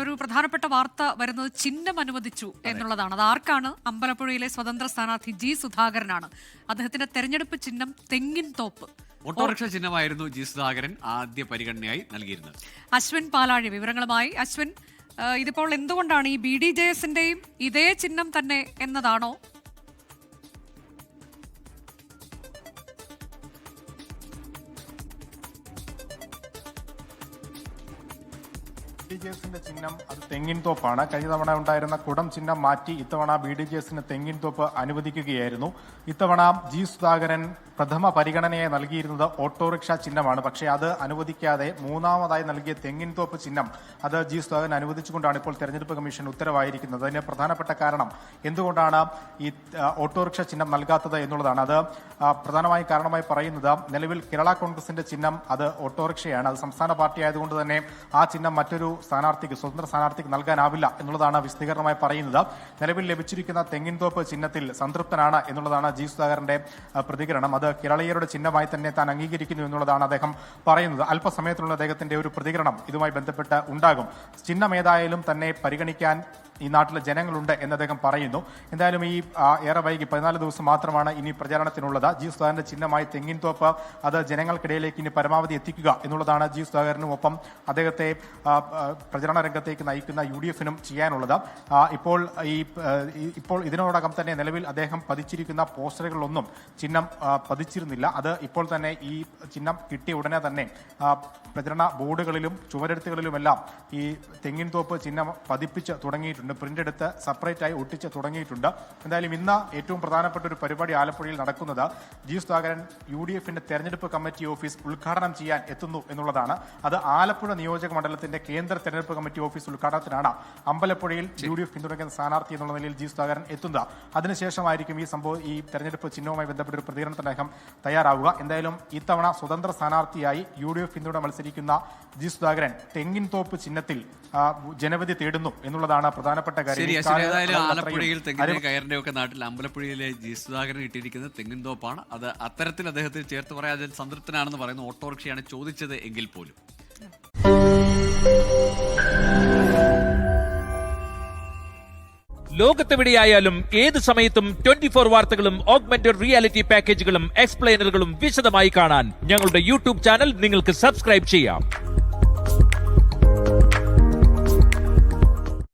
ഒരു പ്രധാനപ്പെട്ട വാർത്ത വരുന്നത് ചിഹ്നം അനുവദിച്ചു എന്നുള്ളതാണ്. അത് ആർക്കാണ്? അമ്പലപ്പുഴയിലെ സ്വതന്ത്ര സ്ഥാനാർത്ഥി ജി സുധാകരനാണ്. അദ്ദേഹത്തിന്റെ തെരഞ്ഞെടുപ്പ് ചിഹ്നം തെങ്ങിൻ തോപ്പ്. ഓട്ടോറിക്ഷ ചിഹ്നമായിരുന്നു ജി സുധാകരൻ ആദ്യ പരിഗണനയായി നൽകിയിരുന്നത്. അശ്വിൻ പാലാഴി വിവരങ്ങളുമായി. അശ്വിൻ, ഇതിപ്പോൾ എന്തുകൊണ്ടാണ് ഈ BDJSന്റെയും ഇതേ ചിഹ്നം തന്നെ എന്നതാണോ? BDJSന്റെ ചിഹ്നം അത് തെങ്ങിൻ തോപ്പാണ്. കഴിഞ്ഞ തവണ ഉണ്ടായിരുന്ന കുടം ചിഹ്നം മാറ്റി ഇത്തവണ BDJSന് തെങ്ങിൻ തോപ്പ് അനുവദിക്കുകയായിരുന്നു. ഇത്തവണ ജി സുധാകരൻ പ്രഥമ പരിഗണനയായി നൽകിയിരുന്നത് ഓട്ടോറിക്ഷ ചിഹ്നമാണ്. പക്ഷേ അത് അനുവദിക്കാതെ മൂന്നാമതായി നൽകിയ തെങ്ങിൻ തോപ്പ് ചിഹ്നം അത് ജി സുധാകരൻ അനുവദിച്ചുകൊണ്ടാണ് ഇപ്പോൾ തെരഞ്ഞെടുപ്പ് കമ്മീഷൻ ഉത്തരവായിരിക്കുന്നത്. അതിന് പ്രധാനപ്പെട്ട കാരണം എന്തുകൊണ്ടാണ് ഈ ഓട്ടോറിക്ഷ ചിഹ്നം നൽകാത്തത് എന്നുള്ളതാണ്. അത് പ്രധാനമായി കാരണമായി പറയുന്നത് നിലവിൽ കേരള കോൺഗ്രസിന്റെ ചിഹ്നം അത് ഓട്ടോറിക്ഷയാണ്. അത് സംസ്ഥാന പാർട്ടി ആയതുകൊണ്ട് തന്നെ ആ ചിഹ്നം മറ്റൊരു സ്ഥാനാർത്ഥിക്ക്, സ്വതന്ത്ര സ്ഥാനാർത്ഥിക്ക് നൽകാനാവില്ല എന്നുള്ളതാണ് വിശദീകരണമായി പറയുന്നത്. നിലവിൽ ലഭിച്ചിരിക്കുന്ന തെങ്ങിൻ തോപ്പ് ചിഹ്നത്തിൽ സംതൃപ്തനാണ് എന്നുള്ളതാണ് ജി സുധാകരന്റെ പ്രതികരണം. അത് കേരളീയരുടെ ചിഹ്നമായി തന്നെ താൻ അംഗീകരിക്കുന്നു എന്നുള്ളതാണ് അദ്ദേഹം പറയുന്നത്. അല്പസമയത്തിനുള്ള അദ്ദേഹത്തിന്റെ ഒരു പ്രതികരണം ഇതുമായി ബന്ധപ്പെട്ട് ഉണ്ടാകും. ചിഹ്നം ഏതായാലും തന്നെ പരിഗണിക്കാൻ ഈ നാട്ടിലെ ജനങ്ങളുണ്ട് എന്ന് അദ്ദേഹം പറയുന്നു. എന്തായാലും ഈ ഏറെ വൈകി 14 ദിവസം മാത്രമാണ് ഇനി പ്രചാരണത്തിനുള്ളത്. ജി സുധാകരന്റെ ചിഹ്നമായി തെങ്ങിൻ തോപ്പ് അത് ജനങ്ങൾക്കിടയിലേക്ക് ഇനി പരമാവധി എത്തിക്കുക എന്നുള്ളതാണ് ജി സുധാകരനും ഒപ്പം അദ്ദേഹത്തെ പ്രചരണ രംഗത്തേക്ക് നയിക്കുന്ന UDFനും ചെയ്യാനുള്ളത്. ഇപ്പോൾ ഇതിനോടകം തന്നെ നിലവിൽ അദ്ദേഹം പതിച്ചിരിക്കുന്ന പോസ്റ്ററുകളിലൊന്നും ചിഹ്നം പതിച്ചിരുന്നില്ല. അത് ഇപ്പോൾ തന്നെ ഈ ചിഹ്നം കിട്ടിയ ഉടനെ തന്നെ പ്രചരണ ബോർഡുകളിലും ചുവരെഴുത്തുകളിലുമെല്ലാം ഈ തെങ്ങിൻ തോപ്പ് ചിഹ്നം പതിപ്പിച്ച് തുടങ്ങിയിട്ടുണ്ട്. പ്രിന്റ് എടുത്ത് സെപ്പറേറ്റ് ആയി ഒട്ടിച്ച് തുടങ്ങിയിട്ടുണ്ട്. എന്തായാലും ഇന്ന് ഏറ്റവും പ്രധാനപ്പെട്ട ഒരു പരിപാടി ആലപ്പുഴയിൽ നടക്കുന്നത് ജി സുധാകരൻ UDFന്റെ തെരഞ്ഞെടുപ്പ് കമ്മിറ്റി ഓഫീസ് ഉദ്ഘാടനം ചെയ്യാൻ എത്തുന്നു എന്നുള്ളതാണ്. അത് ആലപ്പുഴ നിയോജക മണ്ഡലത്തിന്റെ കേന്ദ്ര തെരഞ്ഞെടുപ്പ് കമ്മിറ്റി ഓഫീസ് ഉദ്ഘാടനത്തിനാണ് അമ്പലപ്പുഴയിൽ UDF പിന്തുണയ്ക്കുന്ന സ്ഥാനാർത്ഥി എന്നുള്ള നിലയിൽ ജി സുധാകരൻ എത്തുന്നത്. അതിനുശേഷമായിരിക്കും ഈ തെരഞ്ഞെടുപ്പ് ചിഹ്നവുമായി ബന്ധപ്പെട്ട ഒരു പ്രതികരണത്തിന് അദ്ദേഹം തയ്യാറാവുക. എന്തായാലും ഇത്തവണ സ്വതന്ത്ര സ്ഥാനാർത്ഥിയായി UDF പിന്തുണ മത്സരിക്കുന്ന ജി സുധാകരൻ തെങ്ങിൻ തോപ്പ് ചിഹ്നത്തിൽ ജനവിധി തേടുന്നു എന്നുള്ളതാണ് പ്രധാനപ്പെട്ട കാര്യം. ആലപ്പുഴയിൽ തെങ്ങിന്റെ കയറിന്റെ ഒക്കെ നാട്ടിൽ അമ്പലപ്പുഴയിലെ ജി സുധാകരൻ ഇട്ടിരിക്കുന്നത് തെങ്ങിൻ തോപ്പാണ്. അത് അത്തരത്തിൽ അദ്ദേഹത്തിന് ചേർത്ത് പറയാൻ അതിൽ സംതൃപ്തനാണെന്ന് പറയുന്നു. ഓട്ടോറിക്ഷയാണ് ചോദിച്ചത് എങ്കിൽ പോലും. ലോകത്തെവിടെയായാലും ഏത് സമയത്തും 24 വാർത്തകളും ഓഗ്മെന്റഡ് റിയാലിറ്റി പാക്കേജുകളും എക്സ്പ്ലെയിനറുകളും വിശദമായി കാണാൻ ഞങ്ങളുടെ YouTube ചാനൽ നിങ്ങൾക്ക് സബ്സ്ക്രൈബ് ചെയ്യാം.